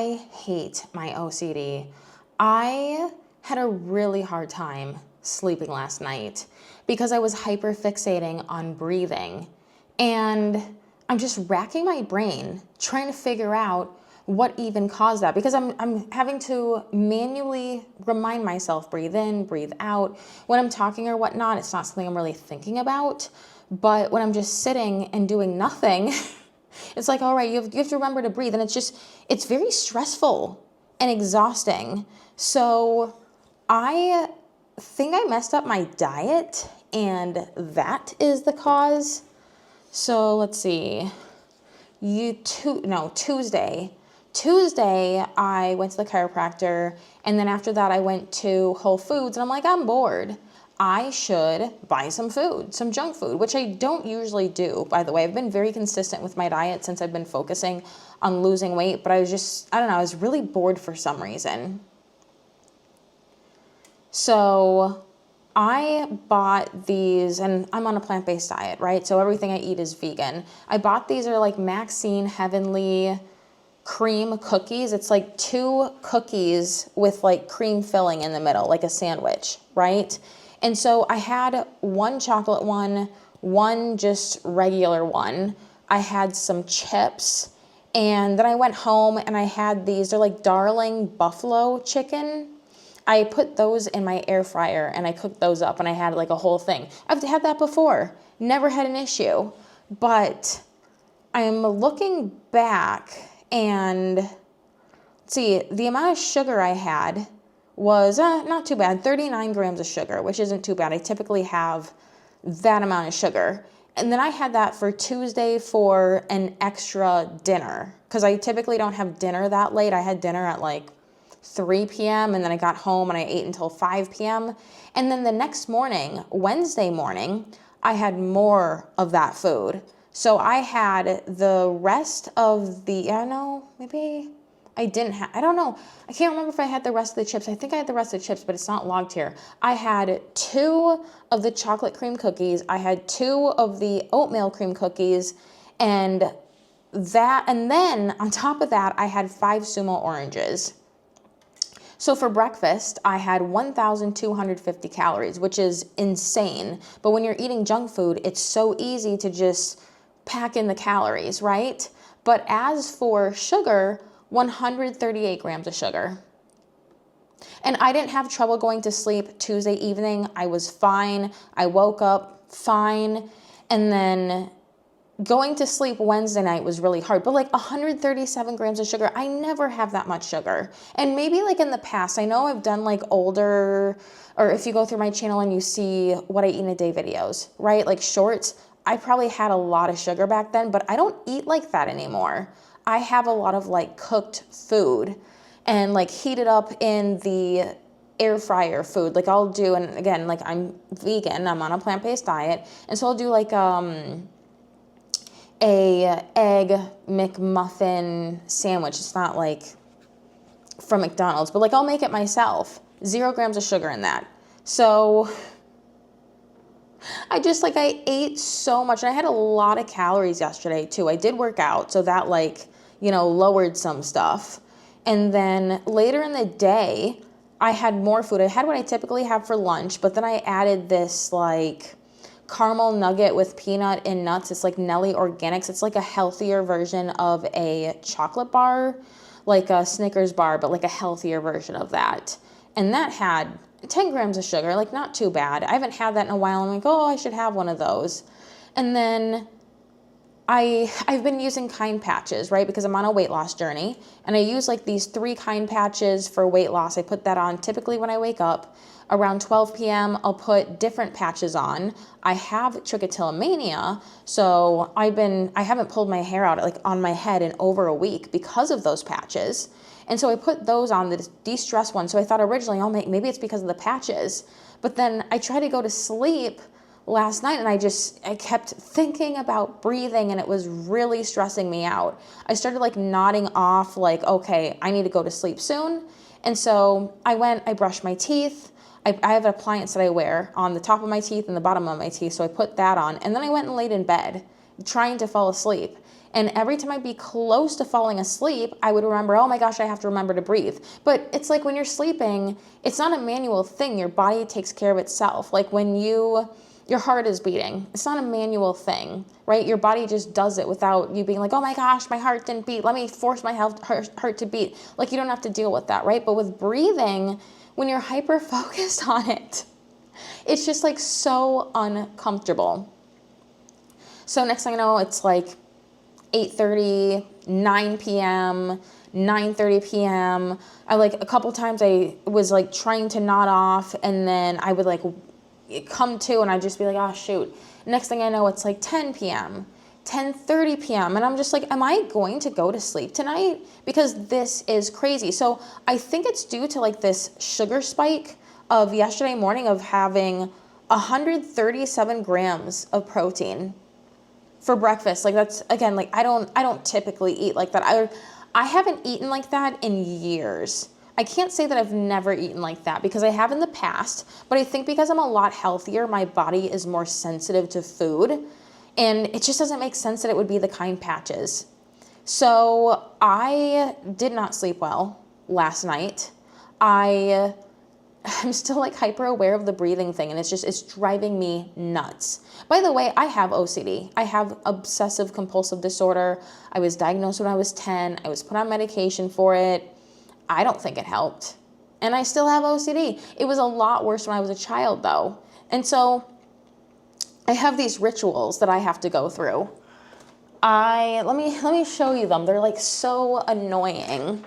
I hate my OCD. I had a really hard time sleeping last night because I was hyper fixating on breathing. And I'm just racking my brain trying to figure out what even caused that, because I'm having to manually remind myself, breathe in, breathe out. When I'm talking or whatnot, it's not something I'm really thinking about. But when I'm just sitting and doing nothing, it's like, all right, you have to remember to breathe. And it's very stressful and exhausting. So I think I messed up my diet, and that is the cause. So let's see. Tuesday, I went to the chiropractor, and then after that, I went to Whole Foods, and I'm like, I'm bored. I should buy some food, some junk food, which I don't usually do, by the way. I've been very consistent with my diet since I've been focusing on losing weight, but I don't know, I was really bored for some reason. So I bought these, and I'm on a plant-based diet, right? So everything I eat is vegan. I bought these, are like Maxine Heavenly cream cookies. It's like 2 cookies with like cream filling in the middle, like a sandwich, right? And so I had 1 chocolate one just regular one. I had some chips, and then I went home and I had these, they're like Darling buffalo chicken. I put those in my air fryer and I cooked those up, and I had like a whole thing. I've had that before, never had an issue, but I am looking back and see, the amount of sugar I had was not too bad, 39 grams of sugar, which isn't too bad. I typically have that amount of sugar. And then I had that for Tuesday for an extra dinner, because I typically don't have dinner that late. I had dinner at like 3 p.m. and then I got home and I ate until 5 p.m. And then the next morning, Wednesday morning, I had more of that food. So I had the rest of the, I don't know, maybe I didn't have, I don't know. I can't remember if I had the rest of the chips. I think I had the rest of the chips, but it's not logged here. I had 2 of the chocolate cream cookies. I had 2 of the oatmeal cream cookies, and then on top of that, I had 5 sumo oranges. So for breakfast, I had 1,250 calories, which is insane. But when you're eating junk food, it's so easy to just pack in the calories, right? But as for sugar, 138 grams of sugar. And I didn't have trouble going to sleep Tuesday evening. I was fine. I woke up fine. And then going to sleep Wednesday night was really hard, but like 137 grams of sugar, I never have that much sugar. And maybe like in the past, I know I've done like older, or if you go through my channel and you see what I eat in a day videos, right? Like shorts, I probably had a lot of sugar back then, but I don't eat like that anymore. I have a lot of like cooked food and like heated up in the air fryer food. Like I'll do, and again, like I'm vegan, I'm on a plant-based diet. And so I'll do like, a egg McMuffin sandwich. It's not like from McDonald's, but like I'll make it myself. 0 grams of sugar in that. So I ate so much, and I had a lot of calories yesterday too. I did work out, so that lowered some stuff. And then later in the day, I had more food. I had what I typically have for lunch, but then I added this like caramel nugget with peanut and nuts. It's like Nelly Organics. It's like a healthier version of a chocolate bar, like a Snickers bar, but like a healthier version of that. And that had 10 grams of sugar, like not too bad. I haven't had that in a while. I'm like, oh, I should have one of those. And then I've been using Kind patches, right? Because I'm on a weight loss journey, and I use like these 3 Kind patches for weight loss. I put that on typically when I wake up. Around 12 p.m., I'll put different patches on. I have trichotillomania, so I haven't pulled my hair out like on my head in over a week because of those patches. And so I put those on, the de-stress one. So I thought originally, maybe it's because of the patches. But then I tried to go to sleep last night, and I kept thinking about breathing, and it was really stressing me out. I started like nodding off, like, okay, I need to go to sleep soon. And so I brushed my teeth. I have an appliance that I wear on the top of my teeth and the bottom of my teeth, so I put that on. And then I went and laid in bed, trying to fall asleep. And every time I'd be close to falling asleep, I would remember, oh my gosh, I have to remember to breathe. But it's like when you're sleeping, it's not a manual thing. Your body takes care of itself. Like when your heart is beating, it's not a manual thing, right? Your body just does it without you being like, oh my gosh, my heart didn't beat. Let me force my heart to beat. Like you don't have to deal with that, right? But with breathing, when you're hyper focused on it, it's just like so uncomfortable. So next thing I know, it's like 8:30, 9 p.m., 9:30 p.m. I like a couple times I was like trying to nod off, and then I would like come to and I'd just be like, oh shoot. Next thing I know, it's like 10 p.m., 10:30 p.m. And I'm just like, am I going to go to sleep tonight? Because this is crazy. So I think it's due to like this sugar spike of yesterday morning of having 137 grams of protein for breakfast. Like that's, again, like I don't typically eat like that. I haven't eaten like that in years. I can't say that I've never eaten like that because I have in the past, but I think because I'm a lot healthier, my body is more sensitive to food, and it just doesn't make sense that it would be the kind patches. So I did not sleep well last night. I'm still like hyper aware of the breathing thing, and it's driving me nuts. By the way, I have OCD. I have obsessive-compulsive disorder. I was diagnosed when I was 10. I was put on medication for it. I don't think it helped. And I still have OCD. It was a lot worse when I was a child though. And so I have these rituals that I have to go through. Let me show you them. They're like so annoying.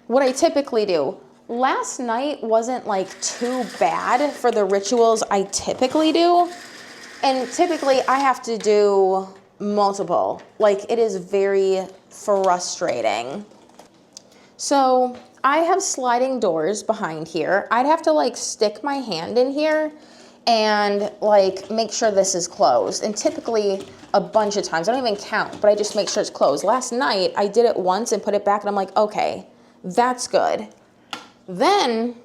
What I typically do. Last night wasn't like too bad for the rituals I typically do. And typically I have to do multiple. Like it is very frustrating. So I have sliding doors behind here. I'd have to like stick my hand in here and like make sure this is closed. And typically a bunch of times, I don't even count, but I just make sure it's closed. Last night I did it once and put it back and I'm like, okay, that's good. Then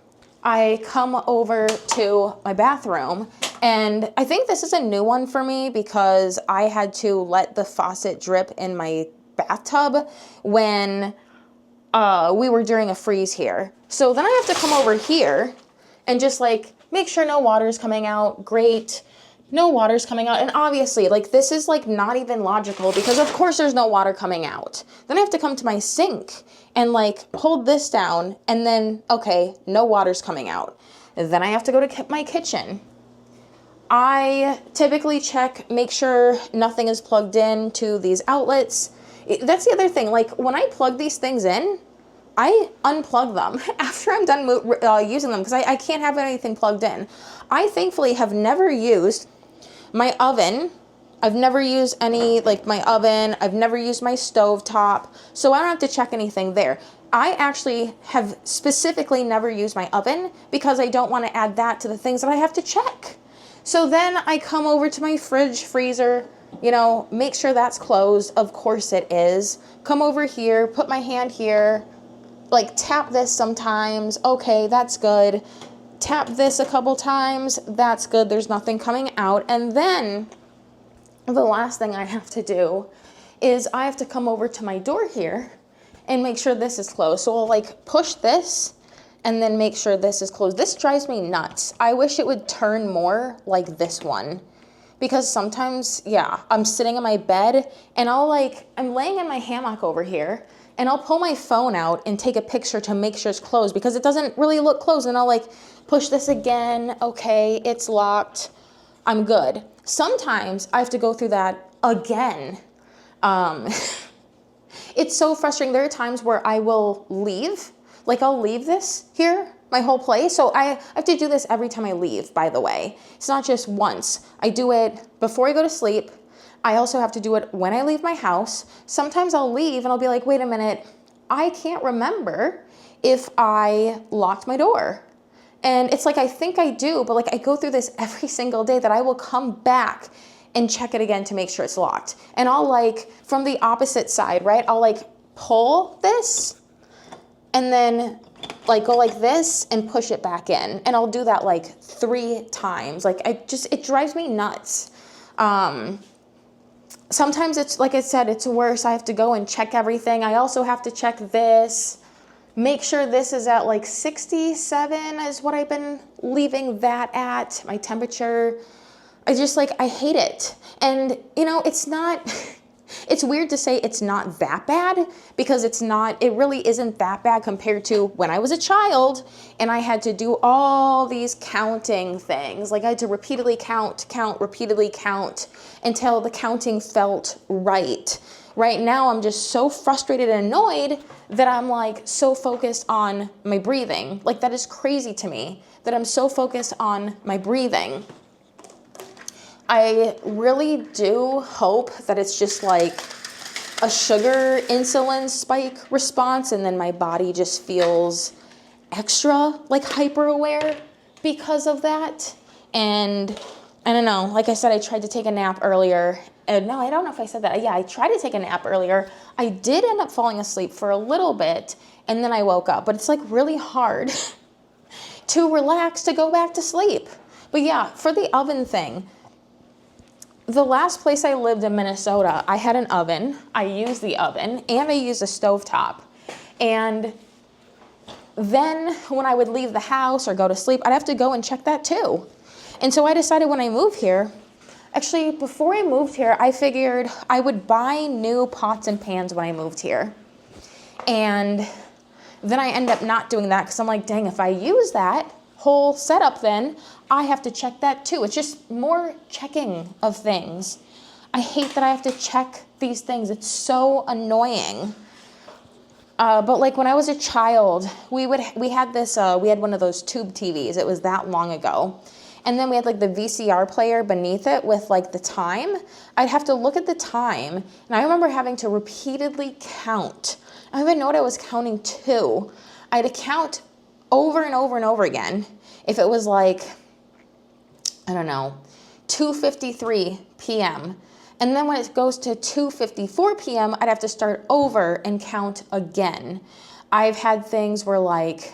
I come over to my bathroom, and I think this is a new one for me because I had to let the faucet drip in my bathtub when we were during a freeze here. So then I have to come over here and just like make sure no water's coming out. Great. No water's coming out. And obviously like this is like not even logical because of course there's no water coming out. Then I have to come to my sink and like hold this down and then, okay, no water's coming out. Then I have to go to my kitchen. I typically make sure nothing is plugged in to these outlets. That's the other thing. Like when I plug these things in, I unplug them after I'm done using them because I can't have anything plugged in. I thankfully have never used my oven. I've never used my oven. I've never used my stove top. So I don't have to check anything there. I actually have specifically never used my oven because I don't want to add that to the things that I have to check. So then I come over to my fridge, freezer, make sure that's closed. Of course it is. Come over here, put my hand here, like tap this sometimes. Okay, that's good. Tap this a couple times. That's good. There's nothing coming out. And then the last thing I have to do is I have to come over to my door here and make sure this is closed. So I'll like push this and then make sure this is closed. This drives me nuts. I wish it would turn more like this one. Because sometimes, I'm sitting in my bed and I'm laying in my hammock over here and I'll pull my phone out and take a picture to make sure it's closed because it doesn't really look closed. And I'll like push this again. Okay, it's locked. I'm good. Sometimes I have to go through that again. It's so frustrating. There are times where I will leave. Like I'll leave this here, my whole place. So I have to do this every time I leave, by the way. It's not just once. I do it before I go to sleep. I also have to do it when I leave my house. Sometimes I'll leave and I'll be like, wait a minute, I can't remember if I locked my door. And it's like, I think I do, but like I go through this every single day that I will come back and check it again to make sure it's locked. And I'll like, from the opposite side, right? I'll like pull this and then like go like this and push it back in. And I'll do that like 3 times. Like it drives me nuts. sometimes it's, like I said, it's worse. I have to go and check everything. I also have to check this, make sure this is at like 67 is what I've been leaving that at, my temperature. I just like, I hate it. And you know, it's not, it's weird to say it's not that bad, because it's not, it really isn't that bad compared to when I was a child and I had to do all these counting things. Like I had to repeatedly count, repeatedly count until the counting felt right. Right now, I'm just so frustrated and annoyed that I'm like so focused on my breathing. Like that is crazy to me that I'm so focused on my breathing. I really do hope that it's just like a sugar insulin spike response, and then my body just feels extra like hyper aware because of that. And I don't know, like I said, I tried to take a nap earlier. And no, I don't know if I said that. Yeah, I tried to take a nap earlier. I did end up falling asleep for a little bit, and then I woke up. But it's like really hard to relax to go back to sleep. But yeah, for the oven thing, the last place I lived in Minnesota, I had an oven. I used the oven, and I used a stovetop. And then when I would leave the house or go to sleep, I'd have to go and check that too. And so I decided when I moved here, actually before I moved here, I figured I would buy new pots and pans when I moved here. And then I end up not doing that because I'm like, dang, if I use that whole setup, then I have to check that too. It's just more checking of things. I hate that I have to check these things. It's so annoying. But like when I was a child, we had one of those tube TVs. It was that long ago. And then we had like the VCR player beneath it with like the time. I'd have to look at the time. And I remember having to repeatedly count. I don't even know what I was counting to. I had to count over and over and over again. If it was like, I don't know, 2:53 p.m. And then when it goes to 2:54 p.m., I'd have to start over and count again. I've had things where like,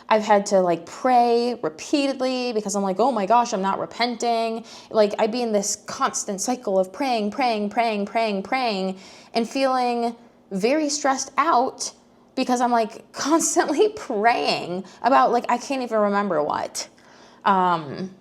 I've had to like pray repeatedly because I'm like, oh my gosh, I'm not repenting. Like I'd be in this constant cycle of praying, and feeling very stressed out because I'm like constantly praying about like, I can't even remember what. I'm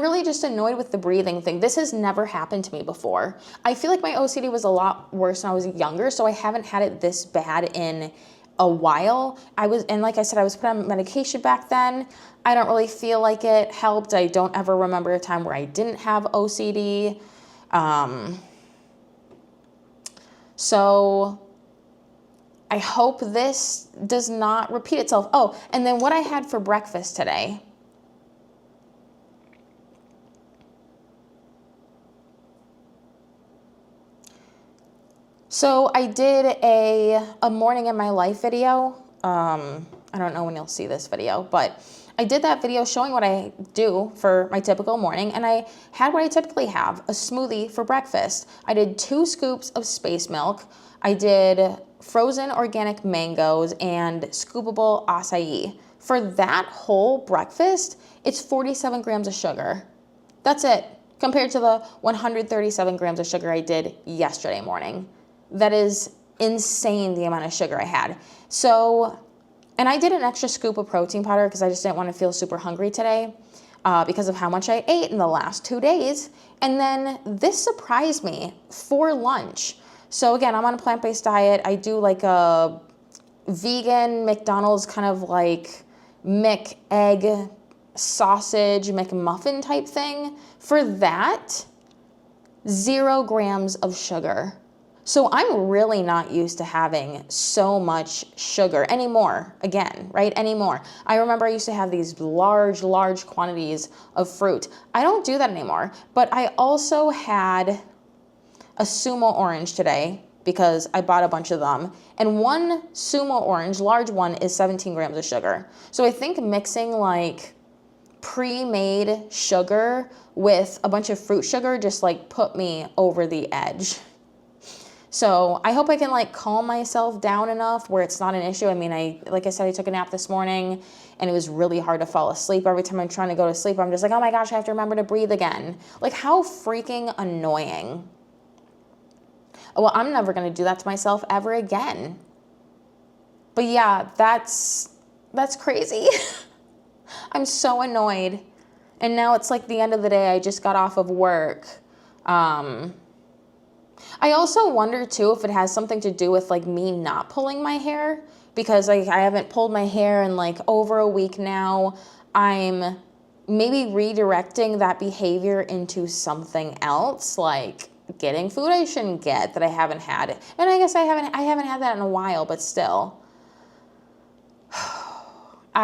really just annoyed with the breathing thing. This has never happened to me before. I feel like my OCD was a lot worse when I was younger, so I haven't had it this bad in a while. And like I said, I was put on medication back then. I don't really feel like it helped. I don't ever remember a time where I didn't have OCD. So I hope this does not repeat itself. Oh, and then what I had for breakfast today. So I did a morning in my life video. I don't know when you'll see this video, but I did that video showing what I do for my typical morning, and I had what I typically have, a smoothie for breakfast. I did 2 scoops of space milk. I did frozen organic mangoes and scoopable acai. For that whole breakfast, it's 47 grams of sugar. That's it, compared to the 137 grams of sugar I did yesterday morning. That is insane, the amount of sugar I had. So, and I did an extra scoop of protein powder because I just didn't want to feel super hungry today because of how much I ate in the last 2 days. And then this surprised me for lunch. So again, I'm on a plant-based diet. I do like a vegan McDonald's kind of like McEgg sausage McMuffin type thing. For that, 0 grams of sugar. So I'm really not used to having so much sugar anymore, again, right? Anymore. I remember I used to have these large quantities of fruit. I don't do that anymore, but I also had a Sumo orange today because I bought a bunch of them. And one Sumo orange, large one, is 17 grams of sugar. So I think mixing like pre-made sugar with a bunch of fruit sugar just like put me over the edge. So I hope I can like calm myself down enough where it's not an issue. I mean, like I said, I took a nap this morning and it was really hard to fall asleep. Every time I'm trying to go to sleep, I'm just like, oh my gosh, I have to remember to breathe again. Like, how freaking annoying. Well, I'm never going to do that to myself ever again. But yeah, that's crazy. I'm so annoyed. And now it's like the end of the day. I just got off of work. I also wonder too if it has something to do with like me not pulling my hair, because like I haven't pulled my hair in like over a week now. I'm maybe redirecting that behavior into something else, like getting food I shouldn't get that I haven't had. And I guess I haven't had that in a while, but still.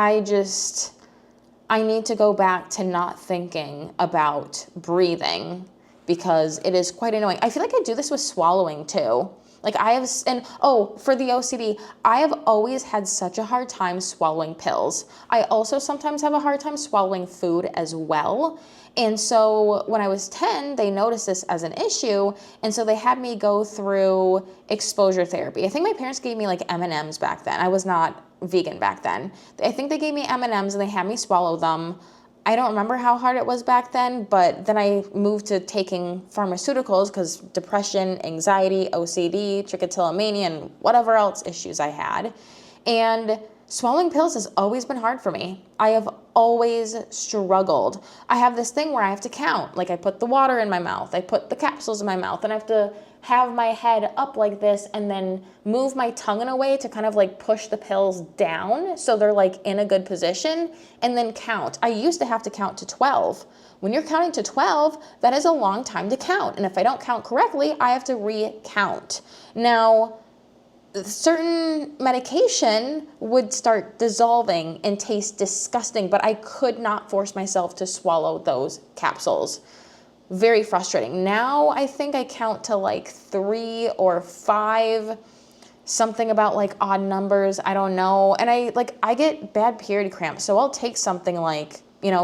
I need to go back to not thinking about breathing, because it is quite annoying. I feel like I do this with swallowing too. Like for the OCD, I have always had such a hard time swallowing pills. I also sometimes have a hard time swallowing food as well. And so when I was 10, they noticed this as an issue. And so they had me go through exposure therapy. I think my parents gave me like M&Ms back then. I was not vegan back then. I think they gave me M&Ms and they had me swallow them. I don't remember how hard it was back then, but then I moved to taking pharmaceuticals because depression, anxiety, OCD, trichotillomania, and whatever else issues I had. And swallowing pills has always been hard for me. I have always struggled. I have this thing where I have to count. Like I put the water in my mouth, I put the capsules in my mouth, and I have to have my head up like this and then move my tongue in a way to kind of like push the pills down so they're like in a good position, and then count. I used to have to count to 12. When you're counting to 12, that is a long time to count. And if I don't count correctly, I have to recount. Now, certain medication would start dissolving and taste disgusting, but I could not force myself to swallow those capsules. Very frustrating. Now I think I count to like 3 or 5, something about like odd numbers. I don't know. And I get bad period cramps. So I'll take something like,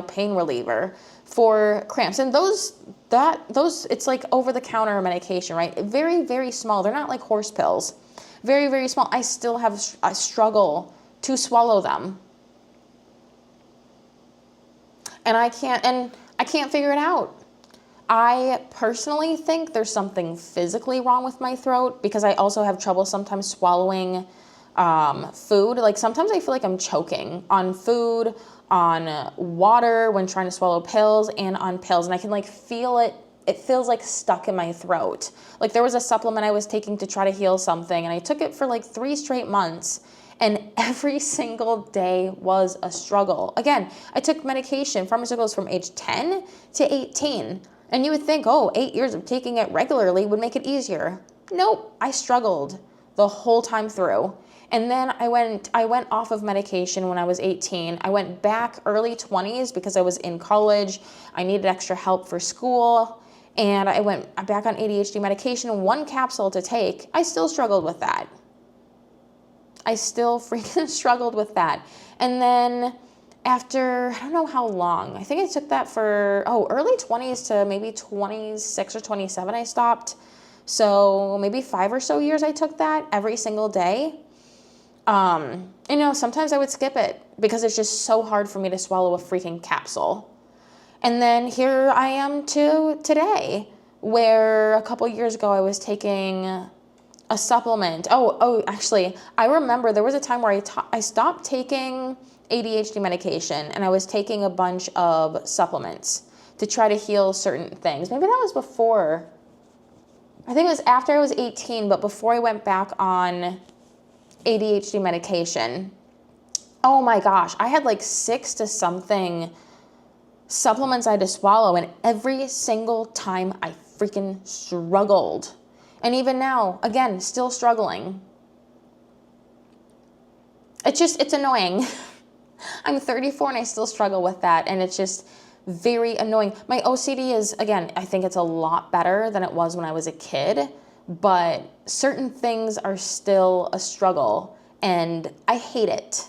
pain reliever for cramps. And those, it's like over the counter medication, right? Very, very small. They're not like horse pills. Very, very small. I still have a struggle to swallow them. And I can't figure it out. I personally think there's something physically wrong with my throat, because I also have trouble sometimes swallowing food. Like sometimes I feel like I'm choking on food, on water when trying to swallow pills, and on pills. And I can like feel it. It feels like stuck in my throat. Like there was a supplement I was taking to try to heal something, and I took it for like 3 straight months. And every single day was a struggle. Again, I took medication, pharmaceuticals from age 10 to 18. And you would think, 8 years of taking it regularly would make it easier. Nope, I struggled the whole time through. And then I went off of medication when I was 18. I went back early 20s because I was in college. I needed extra help for school. And I went back on ADHD medication, 1 capsule to take. I still struggled with that. I still freaking struggled with that. And then after, I don't know how long, I think I took that for, early 20s to maybe 26 or 27, I stopped. So maybe 5 or so years I took that every single day. Sometimes I would skip it because it's just so hard for me to swallow a freaking capsule. And then here I am today, where a couple years ago I was taking a supplement. Actually, I remember there was a time where I stopped taking ADHD medication and I was taking a bunch of supplements to try to heal certain things. Maybe that was before. I think it was after I was 18, but before I went back on ADHD medication. Oh my gosh, I had like 6 to something supplements I had to swallow, and every single time I freaking struggled. And even now, again, still struggling. It's annoying. I'm 34 and I still struggle with that, and it's just very annoying. My OCD is, again, I think it's a lot better than it was when I was a kid, but certain things are still a struggle, and I hate it.